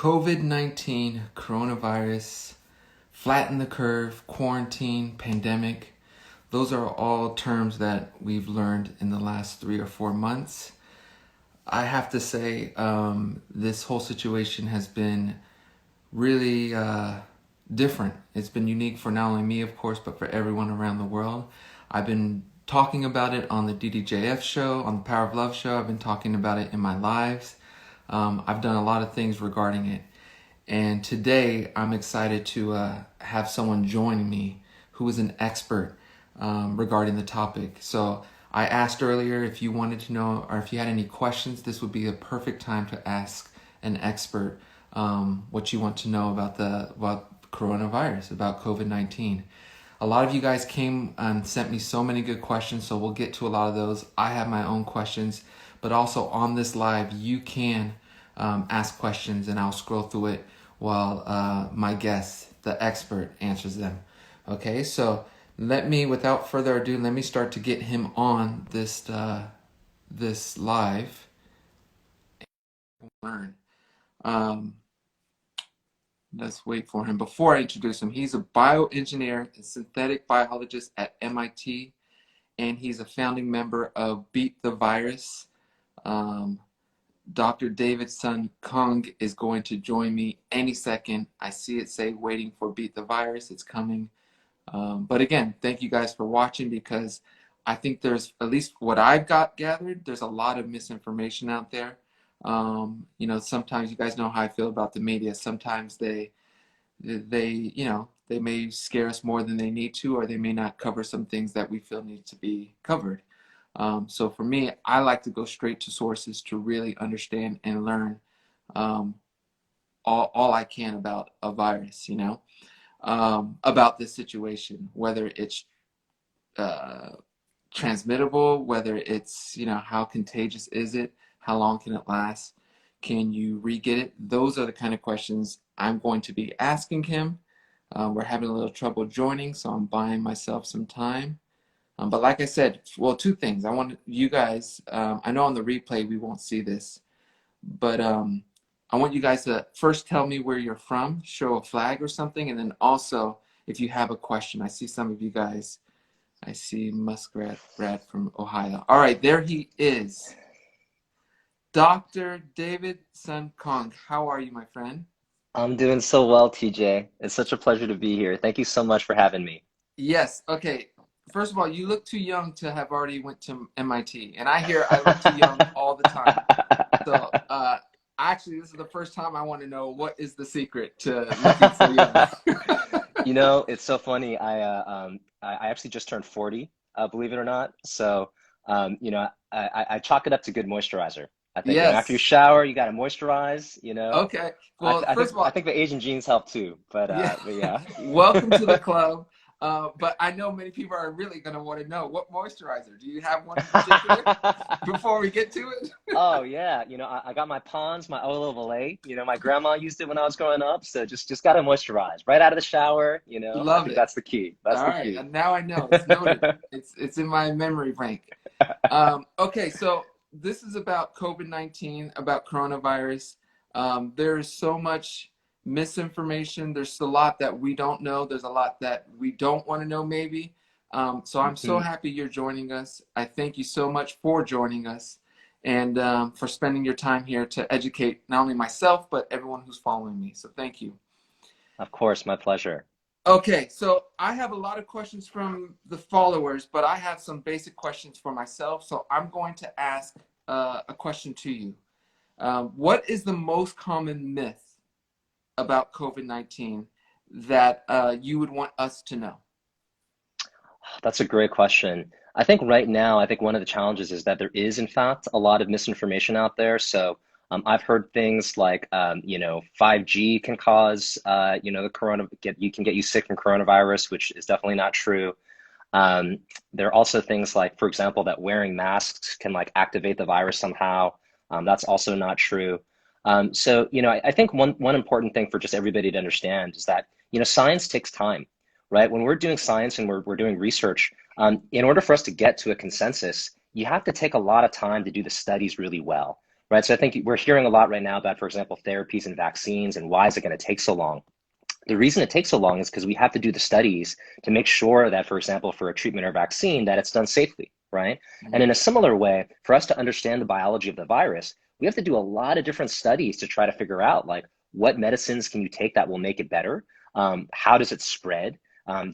COVID-19, coronavirus, flatten the curve, quarantine, pandemic. Those are all terms that we've learned in the last 3 or 4 months. I have to say, this whole situation has been really different. It's been unique for not only me, of course, but for everyone around the world. I've been talking about it on the DDJF show, on the Power of Love show. I've been talking about it in my lives. I've done a lot of things regarding it. And today I'm excited to have someone join me who is an expert regarding the topic. So I asked earlier if you wanted to know or if you had any questions, this would be a perfect time to ask an expert what you want to know about coronavirus, about COVID-19. A lot of you guys came and sent me so many good questions, so we'll get to a lot of those. I have my own questions, but also on this live, you can ask questions and I'll scroll through it while my guest, the expert, answers them. Okay, so without further ado, let me start to get him on this live. Learn. Let's wait for him. Before I introduce him, he's a bioengineer and synthetic biologist at MIT, and he's a founding member of Beat the Virus. Dr. Davidson Cong is going to join me any second. I see it say waiting for Beat the Virus. It's coming. But again, thank you guys for watching, because I think there's, at least what I've gathered, there's a lot of misinformation out there. Sometimes you guys know how I feel about the media. Sometimes they may scare us more than they need to, or they may not cover some things that we feel need to be covered. So for me, I like to go straight to sources to really understand and learn all I can about a virus, about this situation, whether it's transmittable, whether it's, how contagious is it? How long can it last? Can you re-get it? Those are the kind of questions I'm going to be asking him. We're having a little trouble joining, so I'm buying myself some time. But like I said, well, two things. I want you guys, I know on the replay we won't see this, but I want you guys to first tell me where you're from, show a flag or something, and then also if you have a question. I see some of you guys. I see Muskrat Brad from Ohio. All right, there he is. Dr. Davidson Cong, how are you, my friend? I'm doing so well, TJ. It's such a pleasure to be here. Thank you so much for having me. Yes, okay. First of all, you look too young to have already went to MIT, and I hear I look too young all the time. So, actually, this is the first time I want to know what is the secret to looking so young. It's so funny. I actually just turned 40, believe it or not. So, I chalk it up to good moisturizer. I think, after you Yes. shower, you got to moisturize. Okay. Well, first of I all, think the Asian genes help too, yeah. but yeah. Welcome to the club. But I know many people are really going to want to know, what moisturizer? Do you have one in particular before we get to it? Oh yeah, I got my Pond's, my oil of Olay. My grandma used it when I was growing up, so just gotta moisturize right out of the shower. I Love think it. that's the key. That's All the right. key. And now I know. It's noted. It's in my memory bank. Okay, so this is about COVID-19, about coronavirus. There's so much misinformation. There's a lot that we don't know. There's a lot that we don't want to know, maybe. So I'm so Mhm. happy you're joining us. I thank you so much for joining us and for spending your time here to educate not only myself, but everyone who's following me. So thank you. Of course, my pleasure. Okay, so I have a lot of questions from the followers, but I have some basic questions for myself. So I'm going to ask a question to you. What is the most common myth about COVID-19 that you would want us to know? That's a great question. I think right now, I think one of the challenges is that there is, in fact, a lot of misinformation out there. So I've heard things like, 5G can cause, you can get you sick from coronavirus, which is definitely not true. There are also things like, for example, that wearing masks can like activate the virus somehow. That's also not true. I think one important thing for just everybody to understand is that, science takes time, right? When we're doing science and we're doing research, in order for us to get to a consensus, you have to take a lot of time to do the studies really well, right? So I think we're hearing a lot right now about, for example, therapies and vaccines and why is it going to take so long? The reason it takes so long is because we have to do the studies to make sure that, for example, for a treatment or vaccine, that it's done safely, right? And in a similar way, for us to understand the biology of the virus, we have to do a lot of different studies to try to figure out like what medicines can you take that will make it better? How does it spread?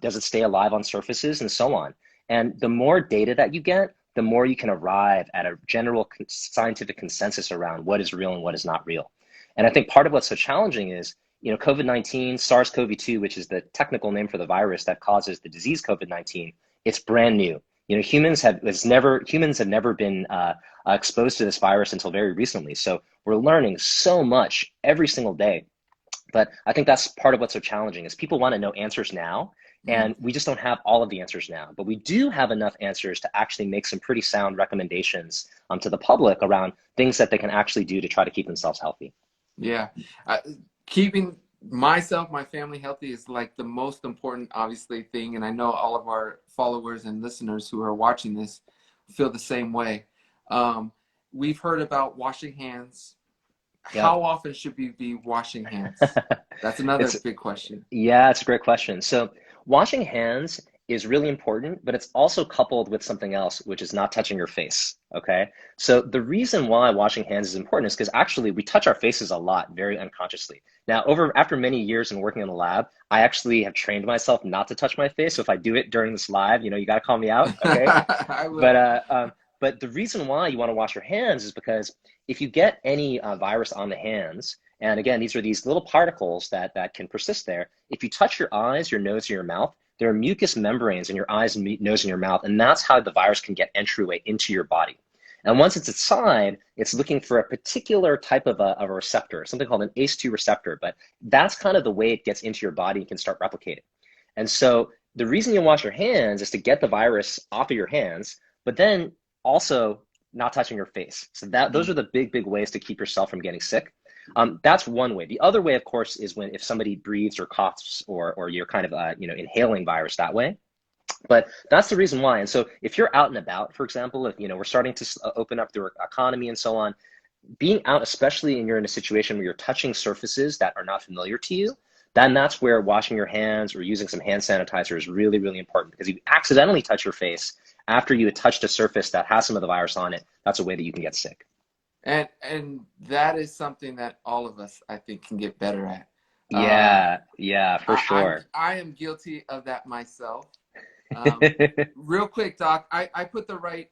Does it stay alive on surfaces and so on? And the more data that you get, the more you can arrive at a general scientific consensus around what is real and what is not real. And I think part of what's so challenging is COVID-19, SARS-CoV-2, which is the technical name for the virus that causes the disease COVID-19, it's brand new. Humans have never been exposed to this virus until very recently. So we're learning so much every single day. But I think that's part of what's so challenging is people want to know answers now, Mm. and we just don't have all of the answers now. But we do have enough answers to actually make some pretty sound recommendations to the public around things that they can actually do to try to keep themselves healthy. Yeah. Uh, Keeping myself, my family healthy is like the most important, obviously, thing. And I know all of our followers and listeners who are watching this feel the same way. Um, we've heard about washing hands. Yep. How often should we be washing hands? That's another It's big question. Yeah, it's a great question. So washing hands is really important, but it's also coupled with something else, which is not touching your face. Okay. So the reason why washing hands is important is because actually we touch our faces a lot, very unconsciously. Now, after many years and working in the lab, I actually have trained myself not to touch my face. So if I do it during this live, you got to call me out. Okay. I But will. uh, um, but the reason why you want to wash your hands is because if you get any virus on the hands, and again, these are these little particles that can persist there. If you touch your eyes, your nose, or your mouth, there are mucous membranes in your eyes, nose, and your mouth, and that's how the virus can get entryway into your body. And once it's inside, it's looking for a particular type of a receptor, something called an ACE2 receptor. But that's kind of the way it gets into your body and can start replicating. And so the reason you wash your hands is to get the virus off of your hands, but then also not touching your face. So those are the big, big ways to keep yourself from getting sick. That's one way. The other way, of course, is if somebody breathes or coughs or you're kind of inhaling virus that way. But that's the reason why. And so if you're out and about, for example, if we're starting to open up the economy and so on, being out, especially and you're in a situation where you're touching surfaces that are not familiar to you, then that's where washing your hands or using some hand sanitizer is really, really important because if you accidentally touch your face after you had touched a surface that has some of the virus on it, that's a way that you can get sick. And that is something that all of us, I think, can get better at. Uh, Yeah, yeah, for I'm sure. I am guilty of that myself. Um, Real quick, Doc, I put the right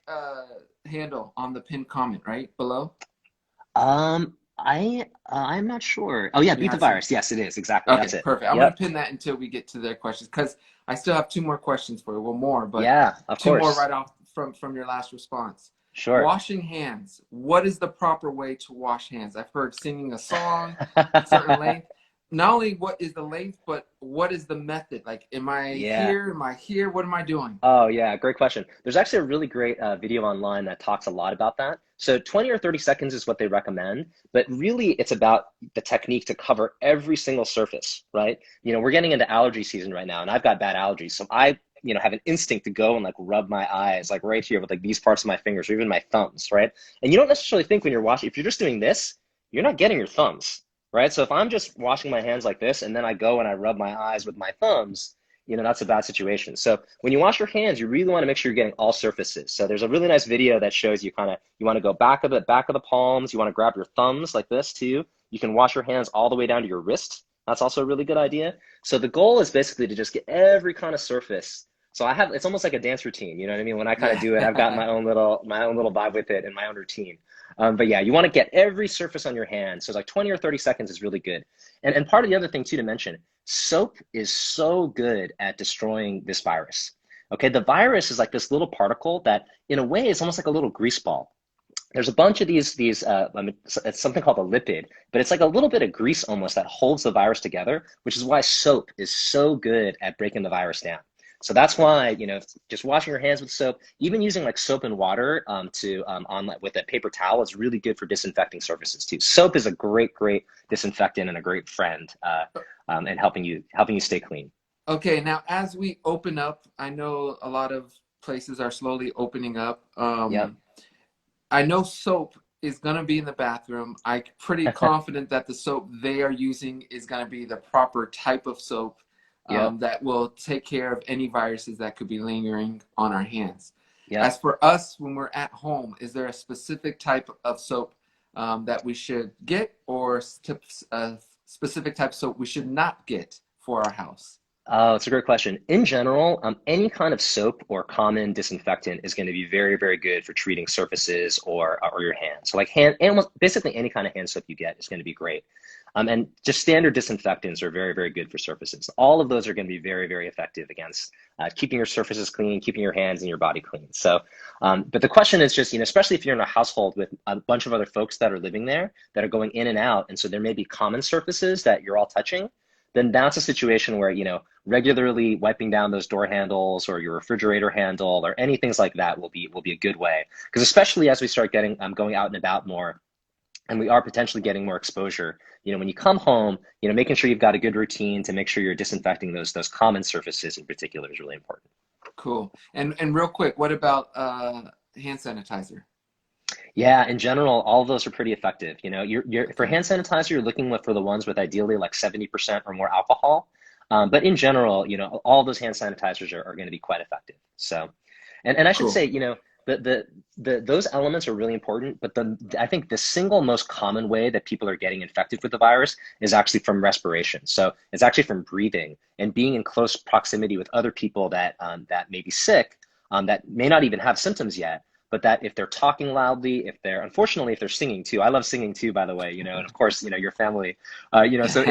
handle on the pinned comment right below. I'm not sure. Oh yeah, You beat the have some. virus. Yes, it is exactly. Okay, That's it. perfect. I'm gonna Yep. pin that until we get to their questions because I still have two more questions for you. Well, more, but Yeah, of two more course. right off from your last response. Sure. Washing hands. What is the proper way to wash hands? I've heard singing a song, certain length. Not only what is the length, but what is the method? Like, am I Yeah. here? Am I here? What am I doing? Oh, yeah, great question. There's actually a really great video online that talks a lot about that. So 20 or 30 seconds is what they recommend, but really it's about the technique to cover every single surface, right? We're getting into allergy season right now, and I've got bad allergies. So I have an instinct to go and like rub my eyes, like right here with like these parts of my fingers or even my thumbs, right? And you don't necessarily think when you're washing, if you're just doing this, you're not getting your thumbs, right? So if I'm just washing my hands like this, and then I go and I rub my eyes with my thumbs, that's a bad situation. So when you wash your hands, you really want to make sure you're getting all surfaces. So there's a really nice video that shows you you want to go back of the palms. You want to grab your thumbs like this too. You can wash your hands all the way down to your wrist. That's also a really good idea. So the goal is basically to just get every kind of surface. So it's almost like a dance routine. You know what I mean? When I kind of do it, I've got Yeah. my own little vibe with it and my own routine. But yeah, you want to get every surface on your hand. So like 20 or 30 seconds is really good. And part of the other thing too to mention, soap is so good at destroying this virus. Okay, the virus is like this little particle that, in a way, is almost like a little grease ball. There's a bunch of it's something called a lipid, but it's like a little bit of grease almost that holds the virus together, which is why soap is so good at breaking the virus down. So that's why, just washing your hands with soap, even using like soap and water with a paper towel is really good for disinfecting surfaces too. Soap is a great, great disinfectant and a great friend and helping you stay clean. Okay, now as we open up, I know a lot of places are slowly opening up. Yep. I know soap is going to be in the bathroom. I'm pretty confident that the soap they are using is going to be the proper type of soap Yep. that will take care of any viruses that could be lingering on our hands. Yep. As for us, when we're at home, is there a specific type of soap that we should get, or a specific type of soap we should not get for our house? Oh, it's a great question. In general, any kind of soap or common disinfectant is going to be very, very good for treating surfaces or your hands. So like almost basically any kind of hand soap you get is going to be great. And just standard disinfectants are very, very good for surfaces. All of those are going to be very, very effective against keeping your surfaces clean, keeping your hands and your body clean. So, but the question is just, especially if you're in a household with a bunch of other folks that are living there that are going in and out, and so there may be common surfaces that you're all touching, then that's a situation where, regularly wiping down those door handles or your refrigerator handle or any things like that will be a good way. Because especially as we start getting going out and about more, and we are potentially getting more exposure, when you come home, making sure you've got a good routine to make sure you're disinfecting those common surfaces in particular is really important. Cool. And real quick, what about hand sanitizer? Yeah, in general, all of those are pretty effective. For Okay. hand sanitizer, you're looking for the ones with ideally like 70% or more alcohol. But in general, all those hand sanitizers are going to be quite effective. So, and I should Cool. say, those elements are really important. But I think the single most common way that people are getting infected with the virus is actually from respiration. So it's actually from breathing and being in close proximity with other people that may be sick, that may not even have symptoms yet, but that if they're talking loudly, unfortunately, if they're singing too. I love singing too, by the way, and of course, your family, so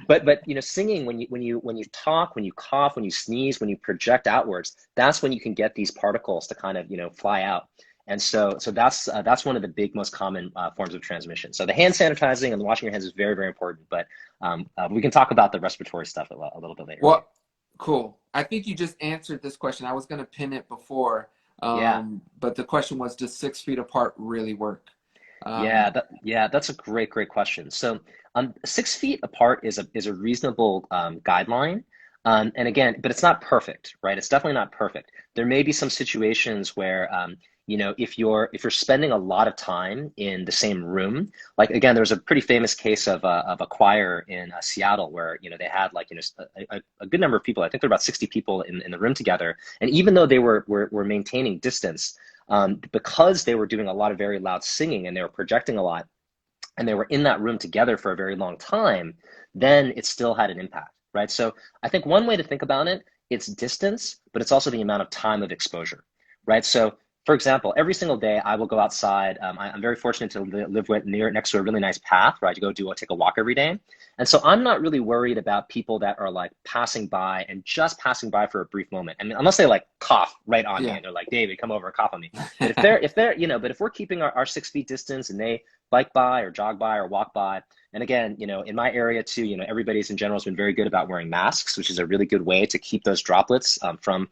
but singing, when you talk, when you cough, when you sneeze, when you project outwards, that's when you can get these particles to kind of, fly out. And so that's one of the big, most common forms of transmission. So the hand sanitizing and the washing your hands is very, very important, but we can talk about the respiratory stuff a little bit later too. Well, cool. I think you just answered this question. I was going to pin it before, Yeah. but the question was, does 6 feet apart really work? Yeah, Um, that's a great, great question. So, 6 feet apart is a reasonable guideline, and again, but it's not perfect, right? It's definitely not perfect. There may be some situations where, if you're spending a lot of time in the same room, like again, there was a pretty famous case of a choir in Seattle where they had like a good number of people. I think there were about 60 people in the room together, and even though they were maintaining distance, because they were doing a lot of very loud singing and they were projecting a lot and they were in that room together for a very long time, then it still had an impact, right? So I think one way to think about it, it's distance, but it's also the amount of time of exposure, right? So for example, every single day I will go outside. I'm very fortunate to live next to a really nice path, right? To take a walk every day. And so I'm not really worried about people that are like passing by and just passing by for a brief moment. I mean, unless they like cough right on me yeah. and they're like, David, come over and cough on me. But if we're keeping our 6 feet distance and they bike by or jog by or walk by, and again, in my area too, everybody's in general has been very good about wearing masks, which is a really good way to keep those droplets from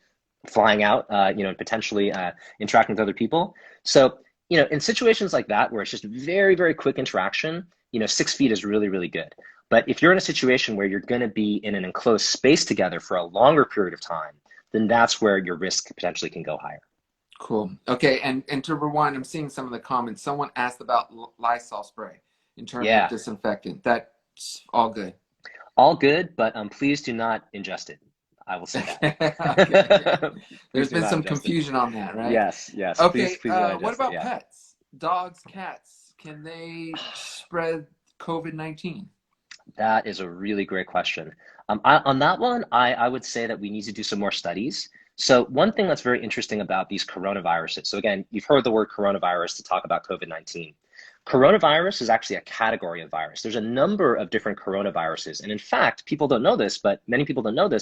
flying out, and potentially interacting with other people. So, in situations like that where it's just very, very quick interaction, 6 feet is really, really good. But if you're in a situation where you're going to be in an enclosed space together for a longer period of time, then that's where your risk potentially can go higher. Cool. Okay, and to rewind, I'm seeing some of the comments. Someone asked about Lysol spray in terms of Yeah, disinfectant. That's all good. all good, but please do not ingest it. I will say Okay. that. Please There's do been not some ingest it. confusion on that, right? Yes, yes. Please, Okay, please do not what ingest it. about Yeah. pets? Dogs, cats, can they spread COVID-19? That is a really great question. On that one, I would say that we need to do some more studies. So one thing that's very interesting about these coronaviruses. So again, you've heard the word coronavirus to talk about COVID-19. Coronavirus is actually a category of virus. There's a number of different coronaviruses. And in fact, many people don't know this,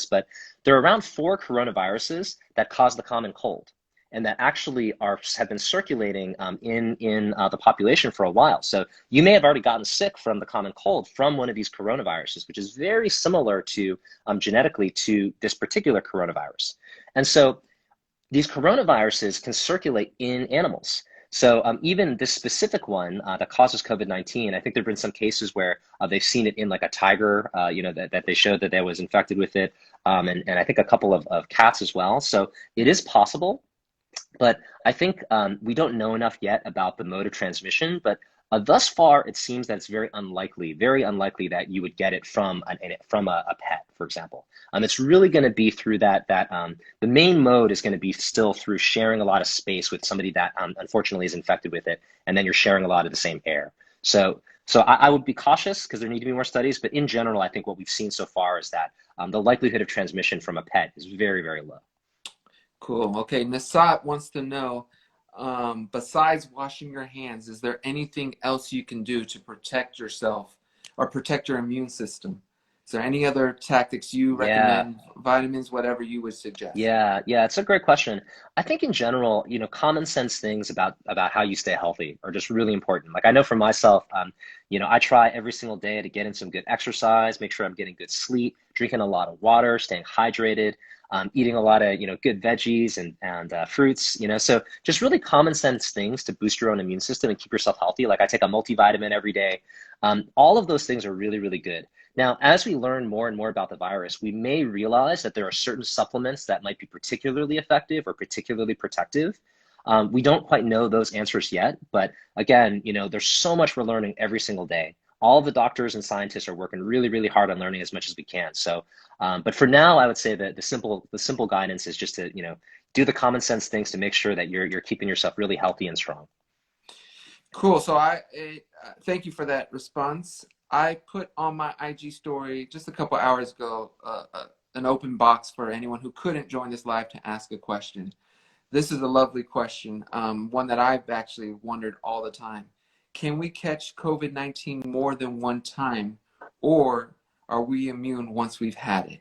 but there are around 4 coronaviruses that cause the common cold and that actually have been circulating in the population for a while. So you may have already gotten sick from the common cold from one of these coronaviruses, which is very similar to genetically to this particular coronavirus. And so these coronaviruses can circulate in animals. So even this specific one that causes COVID-19, I think there've been some cases where they've seen it in like a tiger, that they showed that they was infected with it, and I think a couple of cats as well. So it is possible But I think we don't know enough yet about the mode of transmission. But thus far, it seems that it's very unlikely that you would get it from a pet, for example. It's really going to be through the main mode is going to be still through sharing a lot of space with somebody that unfortunately is infected with it, and then you're sharing a lot of the same air. So I would be cautious because there need to be more studies. But in general, I think what we've seen so far is that the likelihood of transmission from a pet is very, very low. Cool. Okay, Nasat wants to know, besides washing your hands, is there anything else you can do to protect yourself or protect your immune system? Is there any other tactics you Yeah. recommend, vitamins, whatever you would suggest? Yeah, it's a great question. I think in general, common sense things about how you stay healthy are just really important. Like I know for myself, I try every single day to get in some good exercise, make sure I'm getting good sleep, drinking a lot of water, staying hydrated, eating a lot of good veggies and fruits. So just really common sense things to boost your own immune system and keep yourself healthy. Like I take a multivitamin every day. All of those things are really, really good. Now, as we learn more and more about the virus, we may realize that there are certain supplements that might be particularly effective or particularly protective. We don't quite know those answers yet, but again, there's so much we're learning every single day. All of the doctors and scientists are working really, really hard on learning as much as we can. So, but for now, I would say that the simple guidance is just to, do the common sense things to make sure that you're keeping yourself really healthy and strong. Cool. So thank you for that response. I put on my IG story just a couple hours ago an open box for anyone who couldn't join this live to ask a question. This is a lovely question, one that I've actually wondered all the time. Can we catch COVID-19 more than one time, or are we immune once we've had it?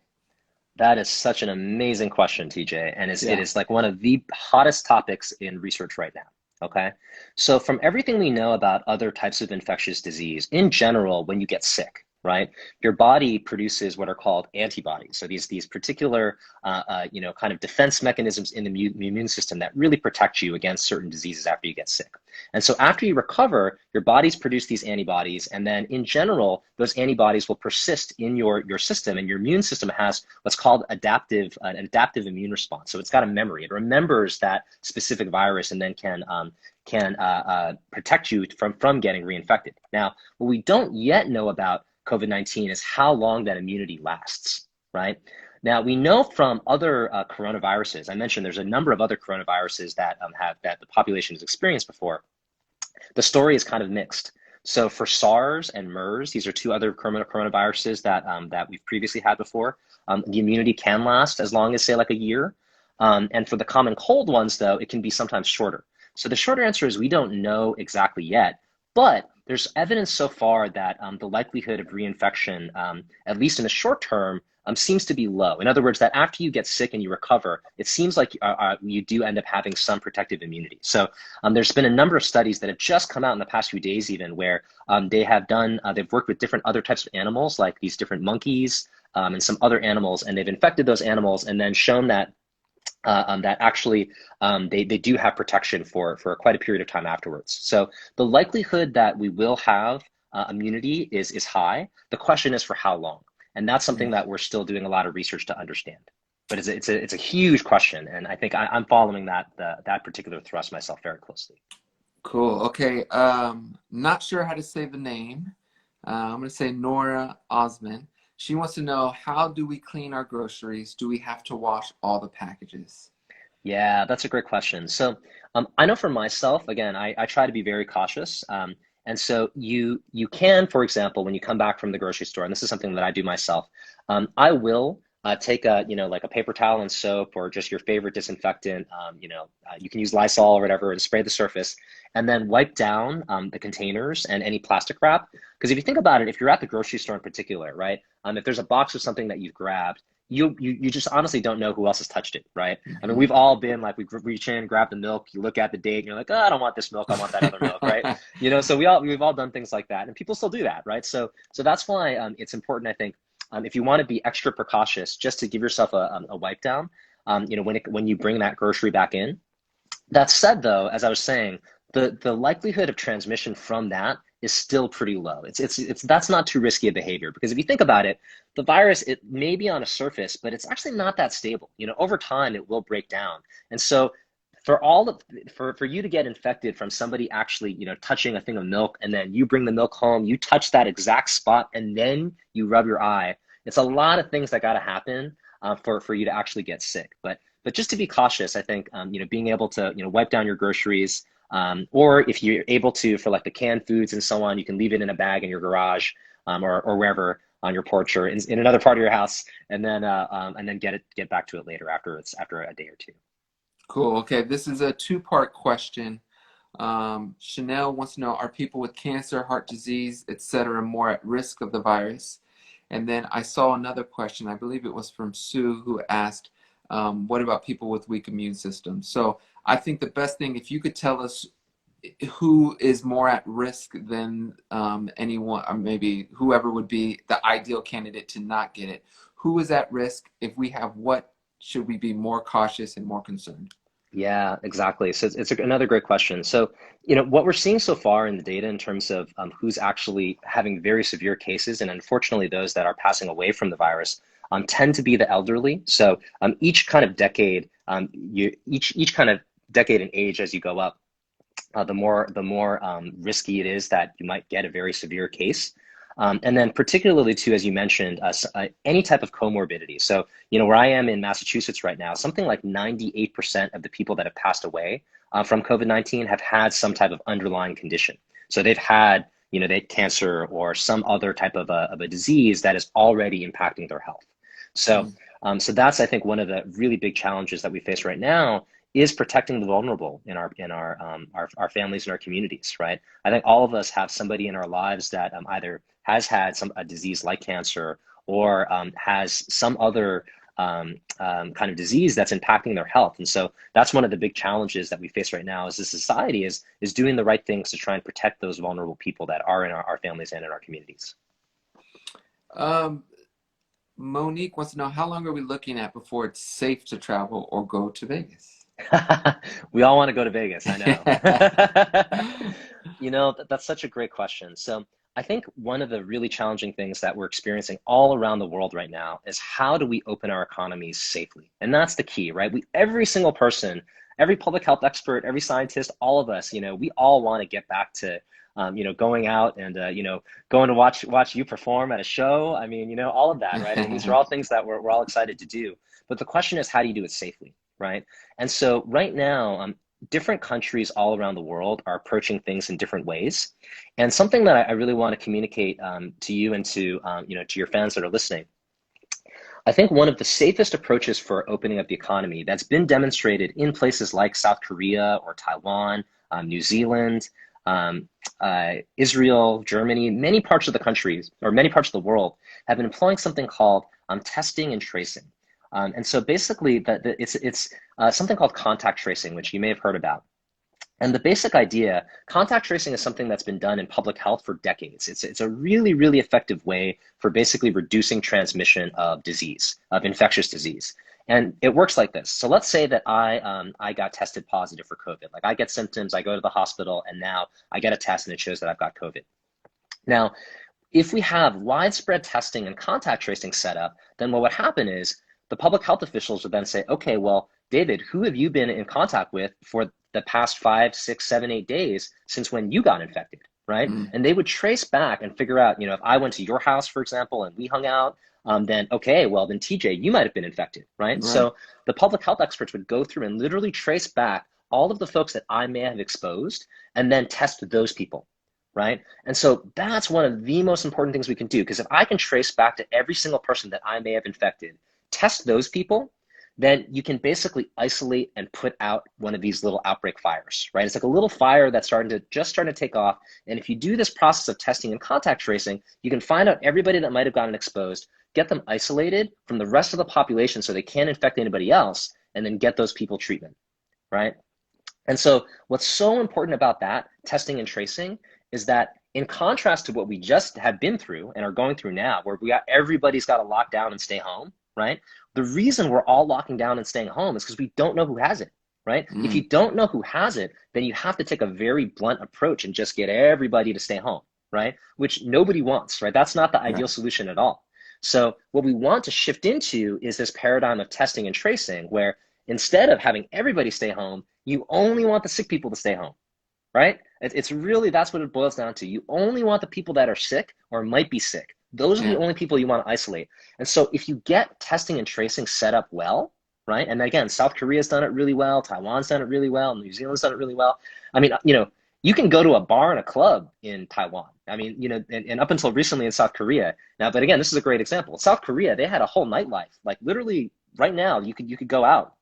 That is such an amazing question, TJ, and it Yeah. is like one of the hottest topics in research right now. Okay. So, from everything we know about other types of infectious disease, in general, when you get sick, right, your body produces what are called antibodies. So these particular, kind of defense mechanisms in the immune system that really protect you against certain diseases after you get sick. And so after you recover, your body's produce these antibodies, and then in general, those antibodies will persist in your system, and your immune system has what's called an adaptive immune response. So it's got a memory. It remembers that specific virus and then can protect you from getting reinfected. Now, what we don't yet know about COVID-19 is how long that immunity lasts, right? Now, we know from other coronaviruses, I mentioned there's a number of other coronaviruses that the population has experienced before. The story is kind of mixed. So for SARS and MERS, these are two other coronaviruses that we've previously had before. The immunity can last as long as, say, like a year. And for the common cold ones, though, it can be sometimes shorter. So the shorter answer is we don't know exactly yet, but there's evidence so far that the likelihood of reinfection, at least in the short term, seems to be low. In other words, that after you get sick and you recover, it seems like you do end up having some protective immunity. So there's been a number of studies that have just come out in the past few days, even where they've worked with different other types of animals, like these different monkeys and some other animals, and they've infected those animals and then shown that actually they do have protection for quite a period of time afterwards. So the likelihood that we will have immunity is high. The question is for how long, and that's something Yeah. that we're still doing a lot of research to understand. But it's a huge question, and I think I'm following that particular thrust myself very closely. Cool. Okay. Not sure how to say the name. I'm going to say Nora Osman. She wants to know, how do we clean our groceries? Do we have to wash all the packages? Yeah, that's a great question. So I know for myself, again, I try to be very cautious. And so you can, for example, when you come back from the grocery store, and this is something that I do myself, I will take like a paper towel and soap or just your favorite disinfectant. You can use Lysol or whatever and spray the surface, and then wipe down the containers and any plastic wrap. Because if you think about it, if you're at the grocery store in particular, right, if there's a box of something that you've grabbed, you just honestly don't know who else has touched it, right? I mean, Mhm. we've all been like, we reach in, grab the milk, you look at the date, and you're like, oh, I don't want this milk, I want that other milk, right? So we've all done things like that, and people still do that, right? So that's why it's important, I think, if you want to be extra precautious, just to give yourself a wipe down, when you bring that grocery back in. That said, though, as I was saying, the likelihood of transmission from that is still pretty low. It's that's not too risky a behavior, because if you think about it, the virus, it may be on a surface, but it's actually not that stable. Over time it will break down. And so for all of for you to get infected from somebody actually, touching a thing of milk, and then you bring the milk home, you touch that exact spot, and then you rub your eye. It's a lot of things that got to happen for you to actually get sick. But just to be cautious, I think being able to wipe down your groceries, or if you're able to, for like the canned foods and so on, you can leave it in a bag in your garage, or wherever on your porch or in another part of your house, and then get back to it later after a day or two. Cool. Okay, this is a two-part question. Chanel wants to know, are people with cancer, heart disease, etc., more at risk of the virus? And then I saw another question, I believe it was from Sue, who asked, what about people with weak immune systems? So I think the best thing, if you could tell us who is more at risk than anyone, or maybe whoever would be the ideal candidate to not get it. Who is at risk? If we have what, should we be more cautious and more concerned? Yeah, exactly. So it's another great question. So, what we're seeing so far in the data in terms of who's actually having very severe cases, and unfortunately those that are passing away from the virus, tend to be the elderly. So each kind of decade, each kind of decade in age as you go up, the more risky it is that you might get a very severe case. And then particularly too, as you mentioned, any type of comorbidity. So, where I am in Massachusetts right now, something like 98% of the people that have passed away from COVID-19 have had some type of underlying condition. So they've had, they had cancer or some other type of a disease that is already impacting their health. So, Mm. so that's, I think, one of the really big challenges that we face right now is protecting the vulnerable in our families and our communities, right? I think all of us have somebody in our lives that either has had a disease like cancer, or has some other kind of disease that's impacting their health. And so that's one of the big challenges that we face right now as a society is doing the right things to try and protect those vulnerable people that are in our families and in our communities. Um, Monique wants to know, how long are we looking at before it's safe to travel or go to Vegas? We all want to go to Vegas, I know. That's such a great question. So I think one of the really challenging things that we're experiencing all around the world right now is how do we open our economies safely? And that's the key, right? Every single person, every public health expert, every scientist, all of us, we all want to get back to, going out and, going to watch you perform at a show. I mean, all of that, right? I mean, these are all things that we're all excited to do. But the question is, how do you do it safely, right? And so right now, different countries all around the world are approaching things in different ways. And something that I really want to communicate to you and to your fans that are listening. I think one of the safest approaches for opening up the economy that's been demonstrated in places like South Korea or Taiwan, New Zealand, Israel, Germany, many parts of the countries or many parts of the world have been employing something called testing and tracing. And so basically, it's something called contact tracing, which you may have heard about. And the basic idea, contact tracing is something that's been done in public health for decades. It's a really, really effective way for basically reducing transmission of disease, of infectious disease. And it works like this. So let's say that I got tested positive for COVID. Like I get symptoms, I go to the hospital, and now I get a test and it shows that I've got COVID. Now, if we have widespread testing and contact tracing set up, then what would happen is the public health officials would then say, okay, well, David, who have you been in contact with for the past 5, 6, 7, 8 days since when you got infected, right? Mm. And they would trace back and figure out, if I went to your house, for example, and we hung out, then okay, well, then TJ, you might have been infected, right? Right. So the public health experts would go through and literally trace back all of the folks that I may have exposed and then test those people, right? And so that's one of the most important things we can do, because if I can trace back to every single person that I may have infected, test those people, then you can basically isolate and put out one of these little outbreak fires, right? It's like a little fire that's starting to take off. And if you do this process of testing and contact tracing, you can find out everybody that might have gotten exposed, get them isolated from the rest of the population so they can't infect anybody else, and then get those people treatment, right? And so what's so important about that testing and tracing is that in contrast to what we just have been through and are going through now, where everybody's got to lock down and stay home, right? The reason we're all locking down and staying home is because we don't know who has it, right? Mm. If you don't know who has it, then you have to take a very blunt approach and just get everybody to stay home, right? Which nobody wants, right? That's not the ideal solution at all. So what we want to shift into is this paradigm of testing and tracing, where instead of having everybody stay home, You only want the sick people to stay home, right? It's really, that's what it boils down to. You only want the people that are sick or might be sick. Those are the Yeah. only people you want to isolate. And so if you get testing and tracing set up well, right? And again, South Korea's done it really well, Taiwan's done it really well, New Zealand's done it really well. I mean, you can go to a bar and a club in Taiwan. I mean, and up until recently in South Korea. Now, but again, this is a great example. South Korea, they had a whole nightlife. Like literally right now, you could go out.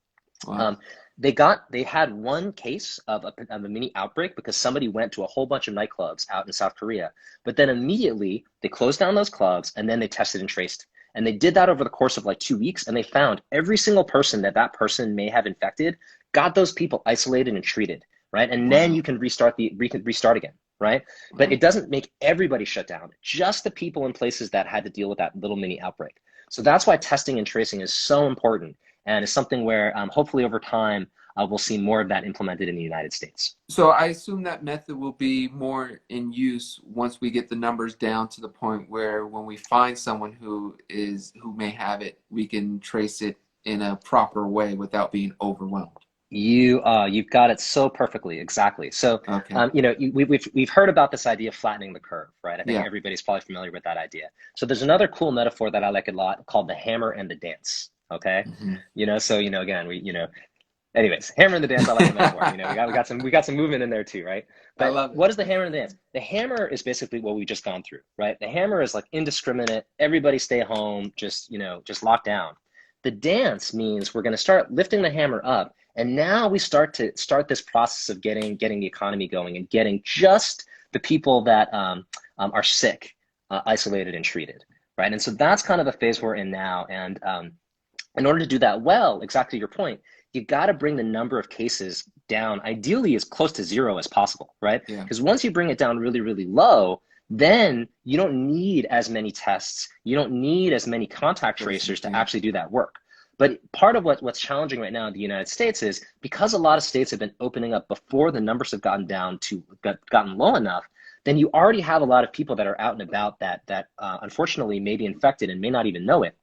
Wow. Um, they had one case of a mini outbreak because somebody went to a whole bunch of nightclubs out in South Korea. But then immediately they closed down those clubs and then they tested and traced. And they did that over the course of like 2 weeks, and they found every single person that person may have infected, got those people isolated and treated, right? And then Wow. you can restart again, right? But it Right. doesn't make everybody shut down, just the people in places that had to deal with that little mini outbreak. So that's why testing and tracing is so important, and it's something where hopefully over time we'll see more of that implemented in the United States. So I assume that method will be more in use once we get the numbers down to the point where when we find someone who may have it, we can trace it in a proper way without being overwhelmed. You've got it so perfectly, exactly. So Okay. we've heard about this idea of flattening the curve, right? I think Yeah. everybody's probably familiar with that idea. So there's another cool metaphor that I like a lot called the hammer and the dance. Okay, Hmm. so again anyways, hammer and the dance. I like the metaphor. We got some movement in there too, right? I But love it. what is the hammer and the dance? The hammer is basically what we just gone through, right? The hammer is like indiscriminate. Everybody stay home. Just lock down. The dance means we're going to start lifting the hammer up, and now we start this process of getting the economy going and getting just the people that are sick, isolated and treated, right? And so that's kind of the phase we're in now. And in order to do that well, exactly your point, you got to bring the number of cases down, ideally as close to zero as possible, right? Yeah. Because once you bring it down really, really low, then you don't need as many tests. You don't need as many contact Tracing. tracers to Yeah. actually do that work. But part of what's challenging right now in the United States is because a lot of states have been opening up before the numbers have gotten low enough, then you already have a lot of people that are out and about that unfortunately may be infected and may not even know it.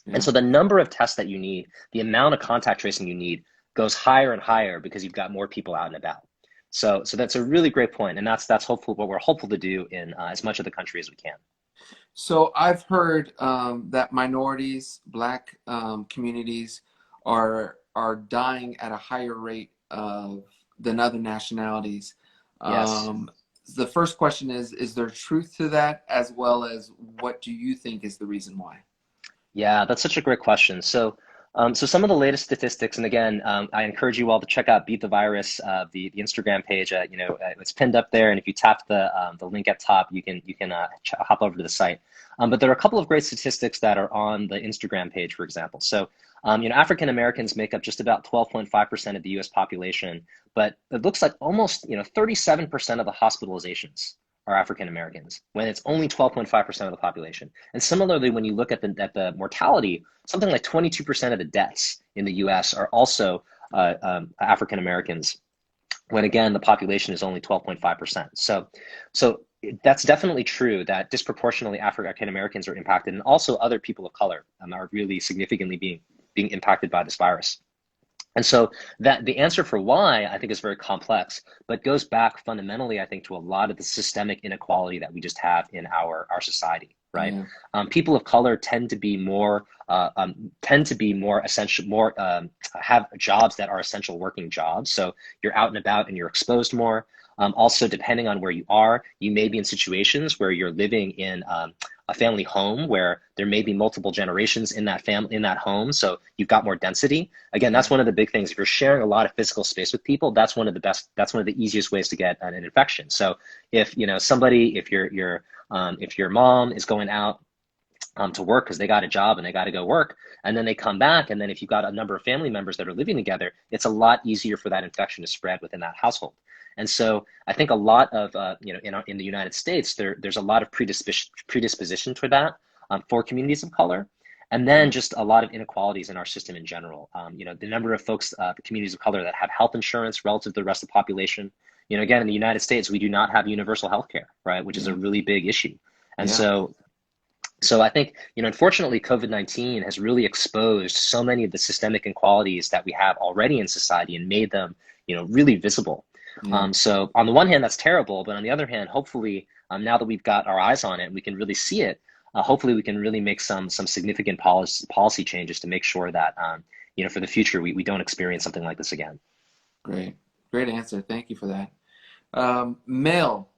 And Yeah. so the number of tests that you need, the amount of contact tracing you need goes higher and higher because you've got more people out and about. So that's a really great point, and that's hopeful what we're hopeful to do in as much of the country as we can. So I've heard that minorities, black communities, are dying at a higher rate than other nationalities. Yes. Um, the first question is there truth to that, as well as what do you think is the reason why? Yeah, that's such a great question. So some of the latest statistics, and again, I encourage you all to check out Beat the Virus, the Instagram page. It's pinned up there, and if you tap the link at top, you can hop over to the site. But there are a couple of great statistics that are on the Instagram page, for example. So, African Americans make up just about 12.5% of the U.S. population, but it looks like almost 37% of the hospitalizations are African Americans, when it's only 12.5% of the population. And similarly, when you look at the mortality, something like 22% of the deaths in the US are also African Americans, when again, the population is only 12.5%. So that's definitely true that disproportionately African Americans are impacted, and also other people of color are really significantly being impacted by this virus. And so that the answer for why I think is very complex, but goes back fundamentally, I think, to a lot of the systemic inequality that we just have in our society, right? Yeah. People of color tend to be more essential, have jobs that are essential working jobs. So you're out and about and you're exposed more. Also, depending on where you are, you may be in situations where you're living in a family home where there may be multiple generations in that home, so you've got more density. Again, that's Yeah. one of the big things. If you're sharing a lot of physical space with people, that's one of the easiest ways to get an infection. So if if your mom is going out to work because they got a job and they got to go work, and then they come back, and then if you've got a number of family members that are living together, it's a lot easier for that infection to spread within that household. And so I think a lot of in the United States, there's a lot of predisposition toward that for communities of color, and then Yeah. just a lot of inequalities in our system in general. The number of folks, the communities of color that have health insurance relative to the rest of the population. Again, in the United States, we do not have universal health care, right, which is a Yeah. really big issue. And Yeah. so I think, unfortunately, COVID-19 has really exposed so many of the systemic inequalities that we have already in society and made them, really visible. Yeah, So on the one hand, that's terrible, but on the other hand, hopefully, now that we've got our eyes on it and we can really see it, hopefully we can really make some significant policy changes to make sure that for the future we don't experience something like this again. great. Great answer. Thank you for that. Mail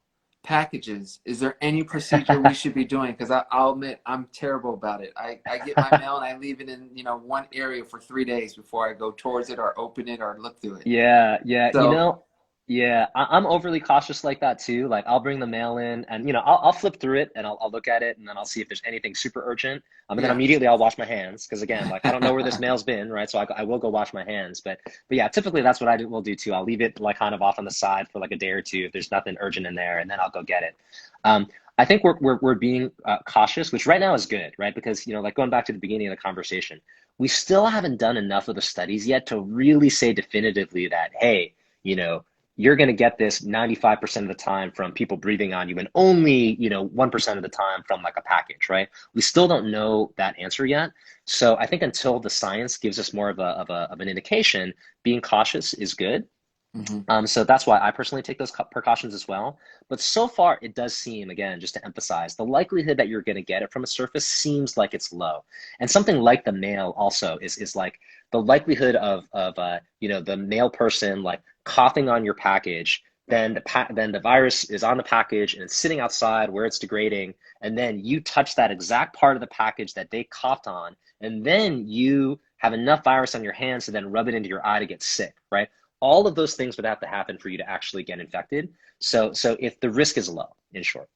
packages. Is there any procedure we should be doing? Because I'll admit I'm terrible about it. I get my mail and I leave it in, one area for 3 days before I go towards it or open it or look through it. Yeah, yeah, So, yeah, I'm overly cautious like that too. Like I'll bring the mail in and I'll flip through it and I'll look at it and then I'll see if there's anything super urgent. And then yeah. immediately I'll wash my hands because again, like I don't know where this mail's been, right? So I will go wash my hands. But yeah, typically that's what will do too. I'll leave it like kind of off on the side for like a day or two if there's nothing urgent in there, and then I'll go get it. I think we're being cautious, which right now is good, right? Because like going back to the beginning of the conversation, we still haven't done enough of the studies yet to really say definitively that, hey, you know, you're going to get this 95% of the time from people breathing on you and only, 1% of the time from like a package, right? We still don't know that answer yet. So I think until the science gives us more of an indication, being cautious is good. Hmm. So that's why I personally take those precautions as well. But so far, it does seem, again, just to emphasize, the likelihood that you're going to get it from a surface seems like it's low. And something like the mail also is like the likelihood of the mail person like coughing on your package, then the virus is on the package and it's sitting outside where it's degrading, and then you touch that exact part of the package that they coughed on, and then you have enough virus on your hands to then rub it into your eye to get sick, right? All of those things would have to happen for you to actually get infected. So if the risk is low, in short.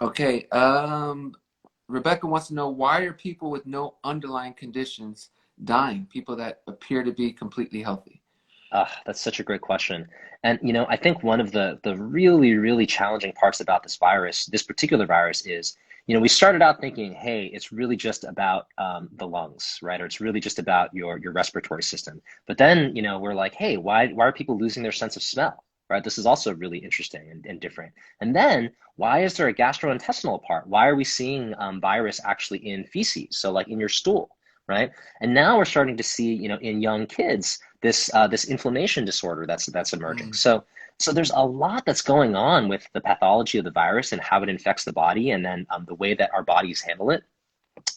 Okay. Rebecca wants to know, why are people with no underlying conditions dying? People that appear to be completely healthy. That's such a great question. And I think one of the really, really challenging parts about this particular virus is, we started out thinking, hey, it's really just about the lungs, right? Or it's really just about your respiratory system. But then, we're like, hey, why are people losing their sense of smell? Right? This is also really interesting and different. And then, why is there a gastrointestinal part? Why are we seeing virus actually in feces? So like in your stool, right? And now we're starting to see, in young kids, this inflammation disorder that's emerging. Mm. So there's a lot that's going on with the pathology of the virus and how it infects the body, and then the way that our bodies handle it.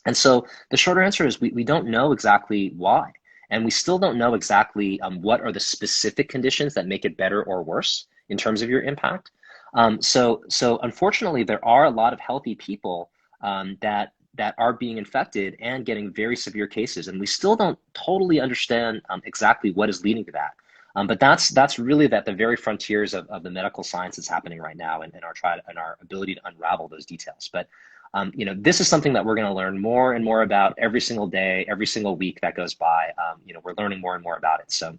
And so the shorter answer is we don't know exactly why. And we still don't know exactly what are the specific conditions that make it better or worse in terms of your impact. So unfortunately, there are a lot of healthy people that are being infected and getting very severe cases, and we still don't totally understand exactly what is leading to that. But that's really at the very frontiers of the medical science that's happening right now, and our ability to unravel those details. But this is something that we're going to learn more and more about every single day, every single week that goes by. We're learning more and more about it. So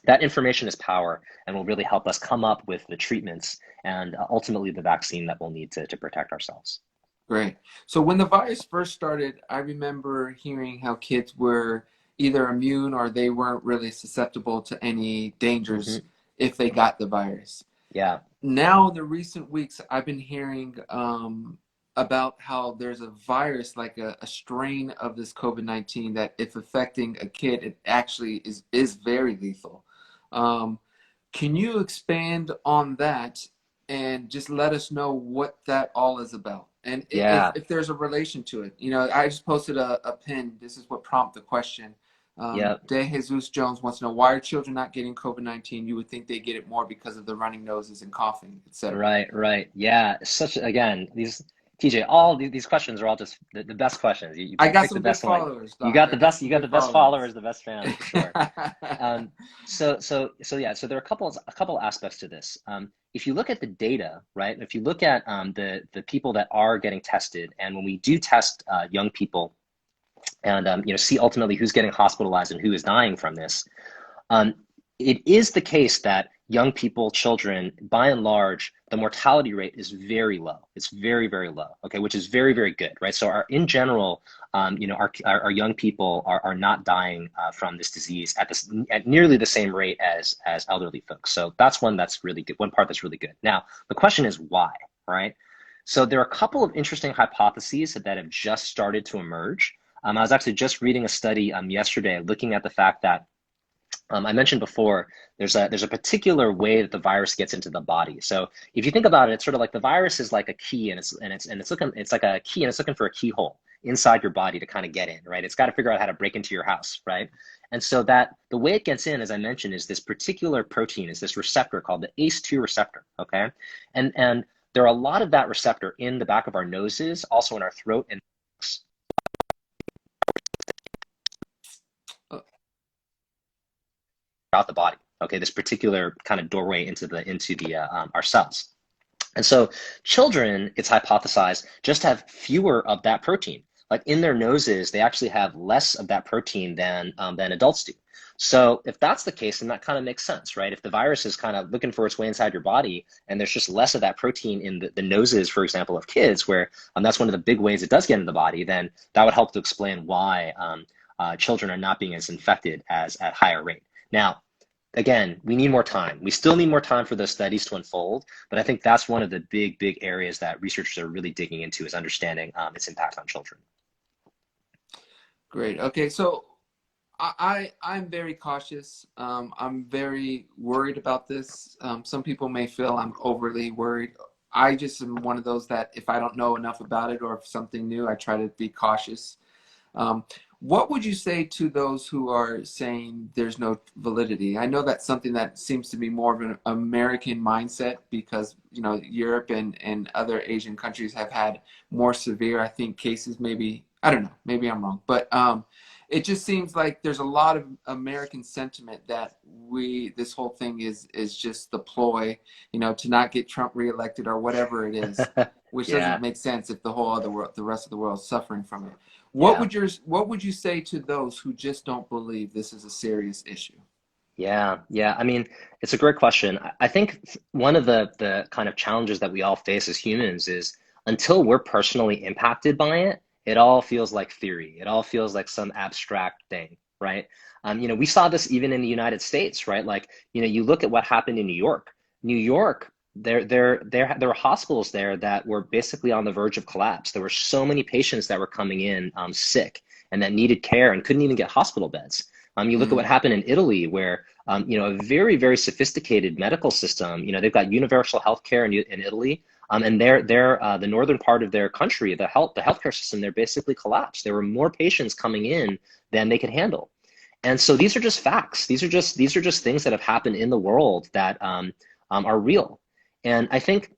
that information is power and will really help us come up with the treatments and ultimately the vaccine that we'll need to protect ourselves. Great. So when the virus first started, I remember hearing how kids were either immune or they weren't really susceptible to any dangers Hmm. if they got the virus. Yeah. Now, in the recent weeks, I've been hearing about how there's a virus, like a strain of this COVID-19, that if affecting a kid, it actually is very lethal. Um, can you expand on that and just let us know what that all is about? And Yeah. if there's a relation to it. I just posted a pin. This is what prompted the question. Yeah. De Jesus Jones wants to know, why are children not getting COVID-19? You would think they get it more because of the running noses and coughing, etc. Right, right. Yeah. Again, these TJ, all these questions are all just the best questions. I You got picked the some good best one. followers, Doc. I got You some got good the best followers. followers, the best fans for sure. So yeah, so there are a couple aspects to this. If you look at the data, right, if you look at the people that are getting tested, and when we do test young people, and see ultimately who's getting hospitalized and who is dying from this, um, it is the case that young people, children, by and large, the mortality rate is very low. It's very, very low. Okay, which is very, very good, right? So in general, our young people are not dying from this disease at nearly the same rate as elderly folks. So that's one that's really good. One part that's really good. Now the question is why, right? So there are a couple of interesting hypotheses that have just started to emerge. I was actually just reading a study yesterday looking at the fact that I mentioned before, there's a particular way that the virus gets into the body. So if you think about it, it's sort of like the virus is like a key, and it's like a key, and it's looking for a keyhole inside your body to kind of get in, right? It's got to figure out how to break into your house, right? And so that the way it gets in, as I mentioned, is this particular protein, is this receptor called the ACE2 receptor, okay? And there are a lot of that receptor in the back of our noses, also in our throat and Uh, throughout the body. Okay, this particular kind of doorway into the our cells. And so children, it's hypothesized, just have fewer of that protein. Like in their noses, they actually have less of that protein than adults do. So if that's the case, then that kind of makes sense, right? If the virus is kind of looking for its way inside your body and there's just less of that protein in the noses, for example, of kids, where that's one of the big ways it does get into the body, then that would help to explain why children are not being as infected as at higher rate. Now, again, we need more time. We still need more time for those studies to unfold, but I think that's one of the big areas that researchers are really digging into is understanding its impact on children. Great. Okay, so I'm very cautious. I'm very worried about this. Some people may feel I'm overly worried. I just am one of those that if I don't know enough about it or if something new, I try to be cautious. Um, what would you say to those who are saying there's no validity? I know that's something that seems to be more of an American mindset because, you know, Europe and other Asian countries have had more severe, I think, cases. Maybe, I don't know, maybe I'm wrong. But it just seems like there's a lot of American sentiment that this whole thing is just the ploy, you know, to not get Trump reelected or whatever it is, which doesn't Yeah, make sense if the whole other world, the rest of the world is suffering from it. yeah. What would you say to those who just don't believe this is a serious issue? Yeah. I mean, it's a great question. I think one of the kind of challenges that we all face as humans is until we're personally impacted by it, it all feels like theory. It all feels like some abstract thing, right? We saw this even in the United States, right? Like, you look at what happened in New York. New York, there were hospitals there that were basically on the verge of collapse. There were so many patients that were coming in sick and that needed care and couldn't even get hospital beds. You look at what Mm, happened in Italy, where a very sophisticated medical system. They've got universal healthcare in Italy, and the northern part of their country, the healthcare system, they're basically collapsed. There were more patients coming in than they could handle, and so these are just facts. These are just things that have happened in the world that are real. And I think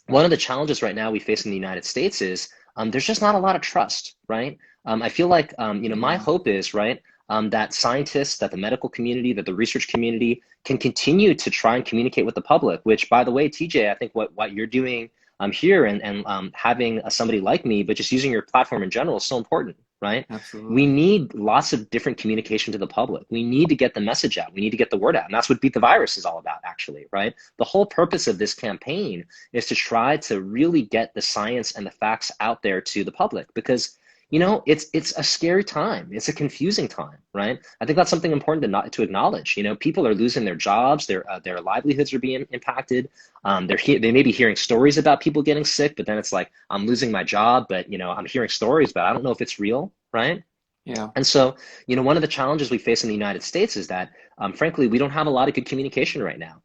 one of the challenges right now we face in the United States is there's just not a lot of trust, right? I feel like my yeah, hope is right that scientists, that the medical community, that the research community can continue to try and communicate with the public. Which, by the way, TJ, I think what you're doing here and having somebody like me, but just using your platform in general is so important, right? We absolutely. need lots of different communication to the public. We need to get the message out. We need to get the word out. And that's what Beat the Virus is all about, actually, right? The whole purpose of this campaign is to try to really get the science and the facts out there to the public because it's a scary time. It's a confusing time, right? I think that's something important to acknowledge. People are losing their jobs, their livelihoods are being impacted. They may be hearing stories about people getting sick, but then it's like I'm losing my job, but I'm hearing stories, but I don't know if it's real, right? Yeah, And so, one of the challenges we face in the United States is that, frankly, we don't have a lot of good communication right now.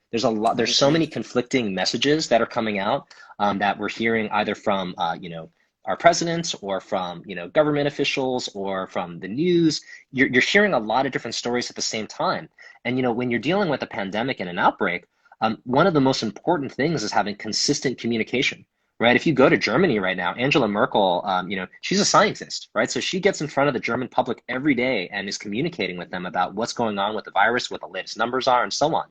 I There's so agree. many conflicting messages that are coming out that we're hearing either from, our presidents or from, government officials or from the news. You're hearing a lot of different stories at the same time. And, when you're dealing with a pandemic and an outbreak, one of the most important things is having consistent communication, right? If you go to Germany right now, Angela Merkel, she's a scientist, right? So she gets in front of the German public every day and is communicating with them about what's going on with the virus, what the latest numbers are, and so on.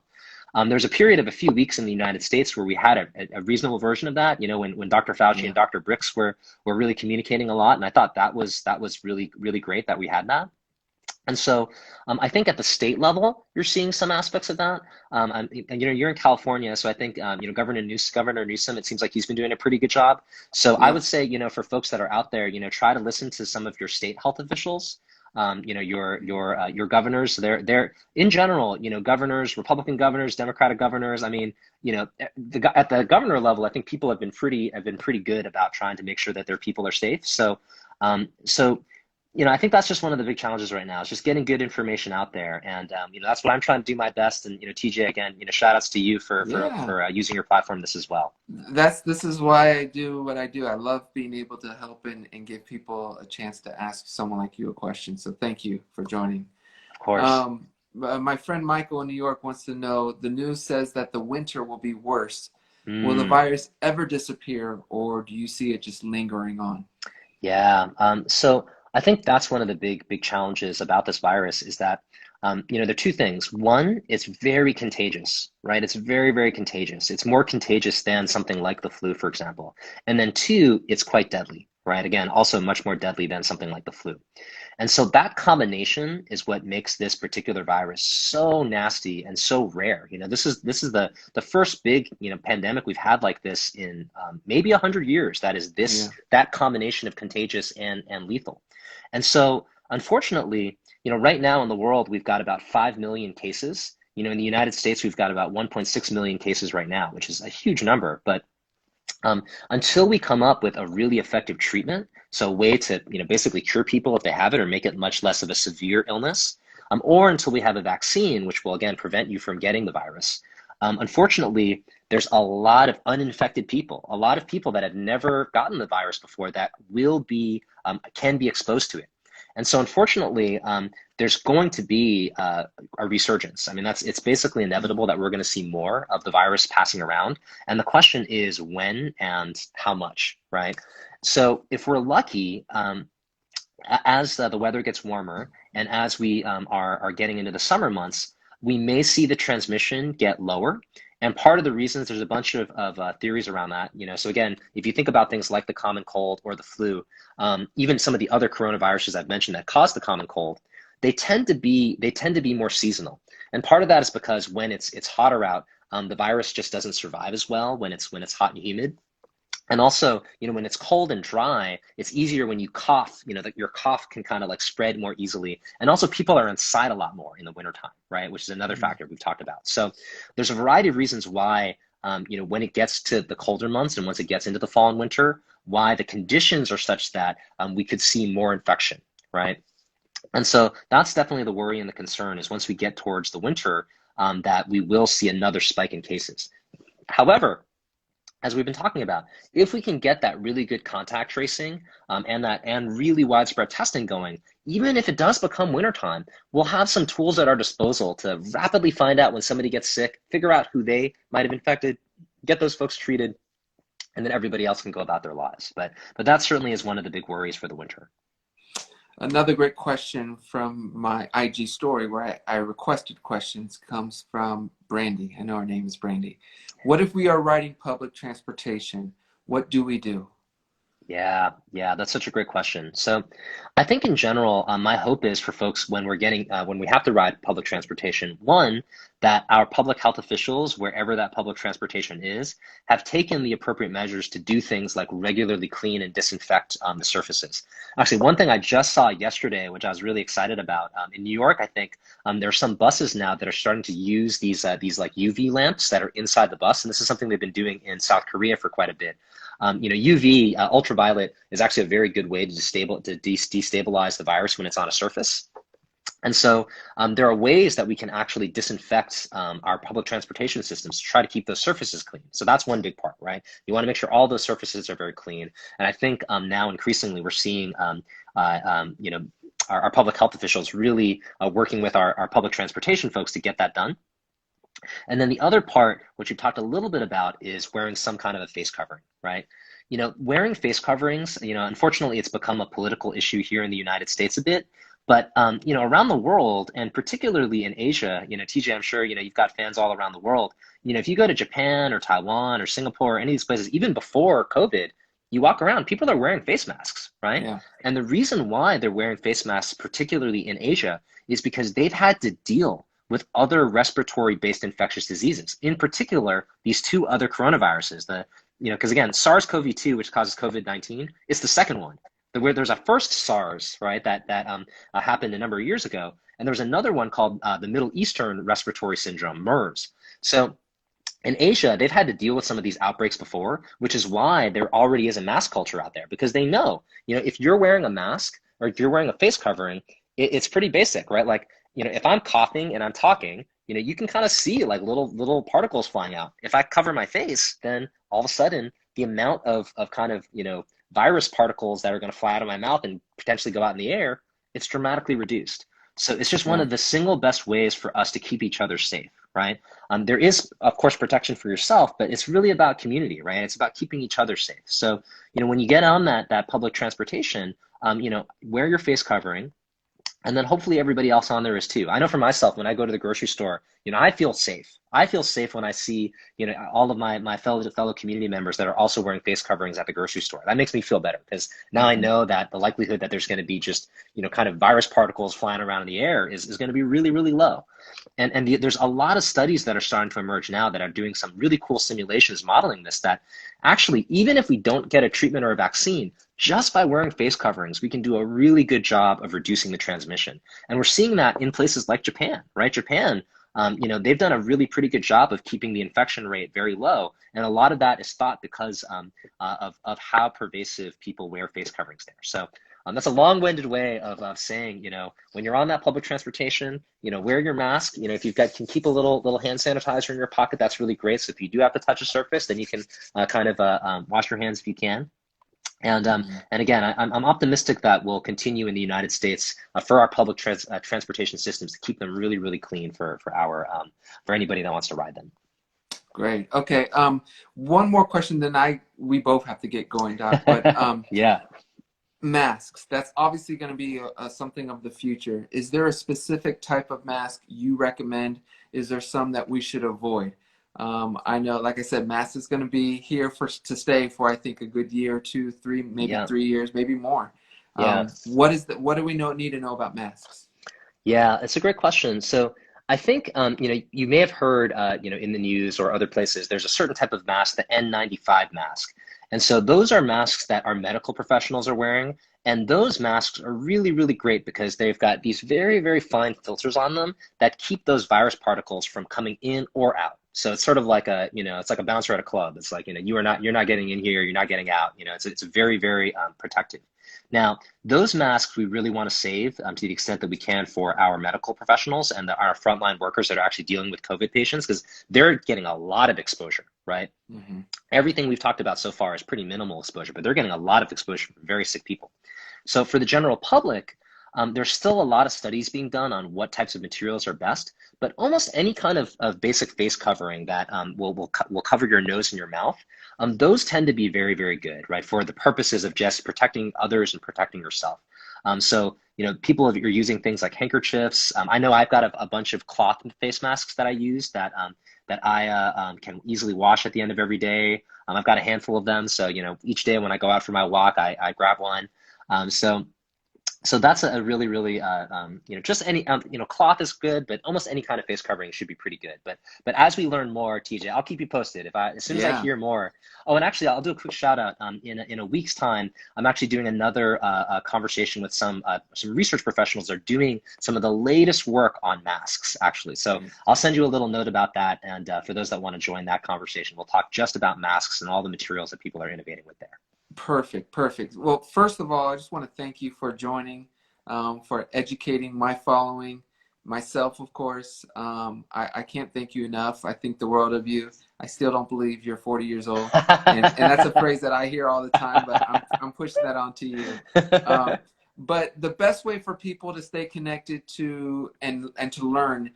There's a period of a few weeks in the United States where we had a reasonable version of that, when Dr. Fauci and Yeah, Dr. Bricks were really communicating a lot. And I thought that was really great that we had that. And so I think at the state level, you're seeing some aspects of that. And you're in California, so I think Governor Newsom, it seems like he's been doing a pretty good job. So I yeah, would say, for folks that are out there, try to listen to some of your state health officials. Your governors. They're in general, governors, Republican governors, Democratic governors. I mean, at the governor level, I think people have been pretty good about trying to make sure that their people are safe. So I think that's just one of the big challenges right now. Is just getting good information out there, and that's what I'm trying to do my best. And TJ, again, shout outs to you for Yeah. using your platform this as well. This is why I do what I do. I love being able to help and give people a chance to ask someone like you a question. So thank you for joining. Of course. My friend Michael in New York wants to know, the news says that the winter will be worse. Will the Mm. virus ever disappear, or do you see it just lingering on? Yeah. So I think that's one of the big challenges about this virus is that, there are two things. One, it's very contagious, right? It's very contagious. It's more contagious than something like the flu, for example. And then two, it's quite deadly, right? Again, also much more deadly than something like the flu. And so that combination is what makes this particular virus so nasty and so rare. This is the first big pandemic we've had like this in maybe 100 years. That is Yeah. that combination of contagious and lethal. And so unfortunately, right now in the world we've got about 5 million cases. In the United States we've got about 1.6 million cases right now, which is a huge number. But until we come up with a really effective treatment, so a way to basically cure people if they have it or make it much less of a severe illness, or until we have a vaccine, which will again prevent you from getting the virus, unfortunately, there's a lot of uninfected people, a lot of people that have never gotten the virus before that can be exposed to it. And so unfortunately, there's going to be a resurgence. I mean, it's basically inevitable that we're going to see more of the virus passing around. And the question is when and how much, right? So if we're lucky, as the weather gets warmer and as we are getting into the summer months, we may see the transmission get lower. And part of the reasons, there's a bunch of theories around that. So again, if you think about things like the common cold or the flu, even some of the other coronaviruses I've mentioned that cause the common cold, they tend to be more seasonal. And part of that is because when it's hotter out, the virus just doesn't survive as well when it's hot and humid. And also, when it's cold and dry, it's easier when you cough, that your cough can kind of like spread more easily. And also people are inside a lot more in the wintertime, right? Which is another factor we've talked about. So there's a variety of reasons why, when it gets to the colder months and once it gets into the fall and winter, why the conditions are such that we could see more infection, right? And so that's definitely the worry and the concern is once we get towards the winter, that we will see another spike in cases. However, as we've been talking about, if we can get that really good contact tracing and really widespread testing going, even if it does become wintertime, we'll have some tools at our disposal to rapidly find out when somebody gets sick, figure out who they might have infected, get those folks treated, and then everybody else can go about their lives. But that certainly is one of the big worries for the winter. Another great question from my IG story where I requested questions comes from Brandy. I know her name is Brandy. What if we are riding public transportation? What do we do? Yeah, that's such a great question. So, I think in general, my hope is for folks when we have to ride public transportation, one, that our public health officials, wherever that public transportation is, have taken the appropriate measures to do things like regularly clean and disinfect the surfaces. Actually, one thing I just saw yesterday, which I was really excited about, in New York, I think there are some buses now that are starting to use these like UV lamps that are inside the bus, and this is something they've been doing in South Korea for quite a bit. UV, ultraviolet, is actually a very good way to destabilize the virus when it's on a surface. And so there are ways that we can actually disinfect our public transportation systems to try to keep those surfaces clean. So that's one big part, right? You want to make sure all those surfaces are very clean. And I think now increasingly we're seeing, our public health officials really working with our public transportation folks to get that done. And then the other part, which we talked a little bit about, is wearing some kind of a face covering, right? Wearing face coverings, unfortunately, it's become a political issue here in the United States a bit. But around the world, and particularly in Asia, TJ, I'm sure you've got fans all around the world. If you go to Japan or Taiwan or Singapore or any of these places, even before COVID, you walk around, people are wearing face masks, right? Yeah. And the reason why they're wearing face masks, particularly in Asia, is because they've had to deal with other respiratory-based infectious diseases, in particular, these two other coronaviruses. Because again, SARS-CoV-2, which causes COVID-19, is the second one. Where there's a first SARS, right, that happened a number of years ago, and there's another one called the Middle Eastern Respiratory Syndrome, MERS. So in Asia, they've had to deal with some of these outbreaks before, which is why there already is a mask culture out there, because they know, if you're wearing a mask, or if you're wearing a face covering, it's pretty basic, right? Like, if I'm coughing and I'm talking, you can kind of see like little particles flying out. If I cover my face, then all of a sudden the amount of kind of, virus particles that are going to fly out of my mouth and potentially go out in the air, it's dramatically reduced. So it's just one of Right. the single best ways for us to keep each other safe, right? There is, of course, protection for yourself, but it's really about community, right? It's about keeping each other safe. So, when you get on that public transportation, wear your face covering, and then hopefully everybody else on there is too. I know for myself, when I go to the grocery store, I feel safe. I feel safe when I see, all of my fellow community members that are also wearing face coverings at the grocery store. That makes me feel better because now I Hmm. know that the likelihood that there's going to be just, kind of virus particles flying around in the air is going to be really, really low. And there's a lot of studies that are starting to emerge now that are doing some really cool simulations modeling this, that actually, even if we don't get a treatment or a vaccine, just by wearing face coverings, we can do a really good job of reducing the transmission. And we're seeing that in places like Japan, right? Japan, they've done a really pretty good job of keeping the infection rate very low. And a lot of that is thought because of how pervasive people wear face coverings there. So that's a long-winded way of saying, when you're on that public transportation, wear your mask. If can keep a little hand sanitizer in your pocket, that's really great. So if you do have to touch a surface, then you can kind of wash your hands if you can. And again, I'm optimistic that we'll continue in the United States for our public transportation systems to keep them really, really clean for anybody that wants to ride them. Great. Okay. One more question, then we both have to get going, Doc. But Yeah. masks. That's obviously going to be something of the future. Is there a specific type of mask you recommend? Is there some that we should avoid? I know, like I said, mask is going to be here to stay for I think a good year, 2, 3, maybe Yeah. 3 years, maybe more. Yeah. What do we need to know about masks? Yeah, it's a great question. So I think you may have heard in the news or other places there's a certain type of mask, the N95 mask. And so those are masks that our medical professionals are wearing. And those masks are really, really great because they've got these very, very fine filters on them that keep those virus particles from coming in or out. So it's sort of like it's like a bouncer at a club. It's like, you're not getting in here, you're not getting out. It's very, very protective. Now, those masks we really want to save to the extent that we can for our medical professionals and our frontline workers that are actually dealing with COVID patients, because they're getting a lot of exposure, right? Hmm. Everything we've talked about so far is pretty minimal exposure, but they're getting a lot of exposure from very sick people. So for the general public, there's still a lot of studies being done on what types of materials are best, but almost any kind of basic face covering that will cover your nose and your mouth, those tend to be very, very good, right? For the purposes of just protecting others and protecting yourself. So, people, if you're using things like handkerchiefs, I know I've got a bunch of cloth face masks that I use that I can easily wash at the end of every day. I've got a handful of them. So, each day when I go out for my walk, I grab one. So that's a really, really, just any, cloth is good, but almost any kind of face covering should be pretty good. But as we learn more, TJ, I'll keep you posted. As soon as I Yeah. hear more. Oh, and actually, I'll do a quick shout out. In a week's time, I'm actually doing another conversation with some research professionals that are doing some of the latest work on masks, actually. So Great. I'll send you a little note about that. And for those that want to join that conversation, we'll talk just about masks and all the materials that people are innovating with there. Perfect, perfect. Well, first of all, I just want to thank you for joining, for educating my following, myself, of course. I can't thank you enough. I think the world of you. I still don't believe you're 40 years old, and that's a phrase that I hear all the time, but I'm pushing that onto you. Um, but the best way for people to stay connected to and to learn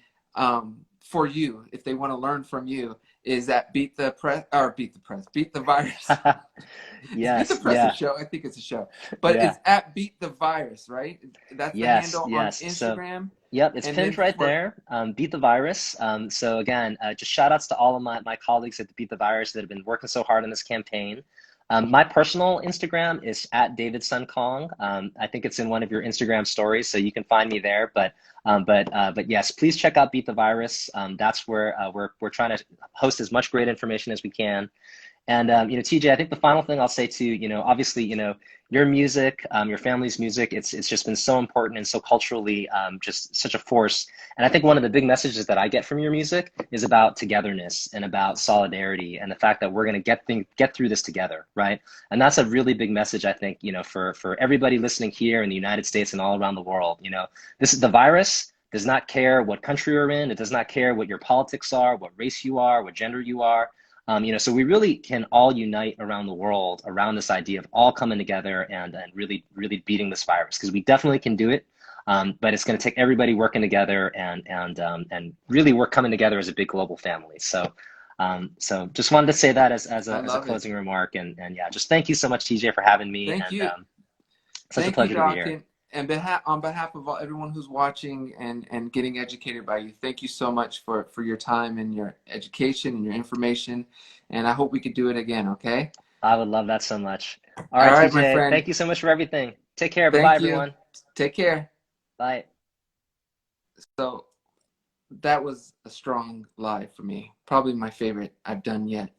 for you, if they want to learn from you, is at Beat the Virus. Is Beat the Yes, Press a yeah, show? I think it's a show. But yeah. it's at Beat the Virus, right? That's the Yes, handle on yes. So, Instagram. yep, it's And pinned then right for there. Beat the virus. So again, just shout outs to all of my colleagues at the Beat the Virus that have been working so hard on this campaign. My personal Instagram is at Davidson Cong. I think it's in one of your Instagram stories, so you can find me there. But yes, please check out Beat the Virus. That's where we're trying to host as much great information as we can. And TJ, I think the final thing I'll say too, obviously, your music, your family's music, it's just been so important and so culturally just such a force. And I think one of the big messages that I get from your music is about togetherness and about solidarity and the fact that we're going to get through this together, right? And that's a really big message, I think, for everybody listening here in the United States and all around the world. This is the virus does not care what country you're in. It does not care what your politics are, what race you are, what gender you are. So we really can all unite around the world around this idea of all coming together and really, really beating this virus because we definitely can do it. But it's going to take everybody working together and really work coming together as a big global family. So just wanted to say that I as a love it. closing remark and yeah, just thank you so much, TJ, for having me Thank and you. such a Thank you, pleasure to be Doc. here. And on behalf of everyone who's watching and getting educated by you, thank you so much for your time and your education and your information. And I hope we could do it again, okay? I would love that so much. All All right, right, my TJ, friend. thank you so much for everything. Take care. Bye bye, Thank you. everyone. Take care. Bye. So that was a strong live for me. Probably my favorite I've done yet.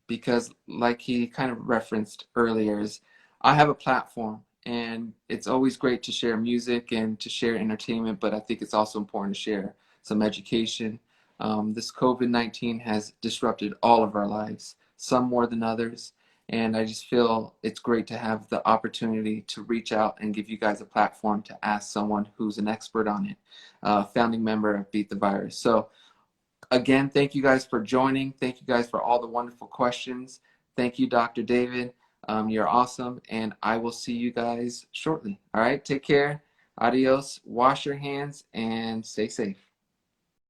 Because like he kind of referenced earlier, is I have a platform and it's always great to share music and to share entertainment, but I think it's also important to share some education. This COVID-19 has disrupted all of our lives, some more than others. And I just feel it's great to have the opportunity to reach out and give you guys a platform to ask someone who's an expert on it, founding member of Beat the Virus. So again, thank you guys for joining. Thank you guys for all the wonderful questions. Thank you, Dr. David. You're awesome. And I will see you guys shortly. All right, take care. Adios. Wash your hands and stay safe.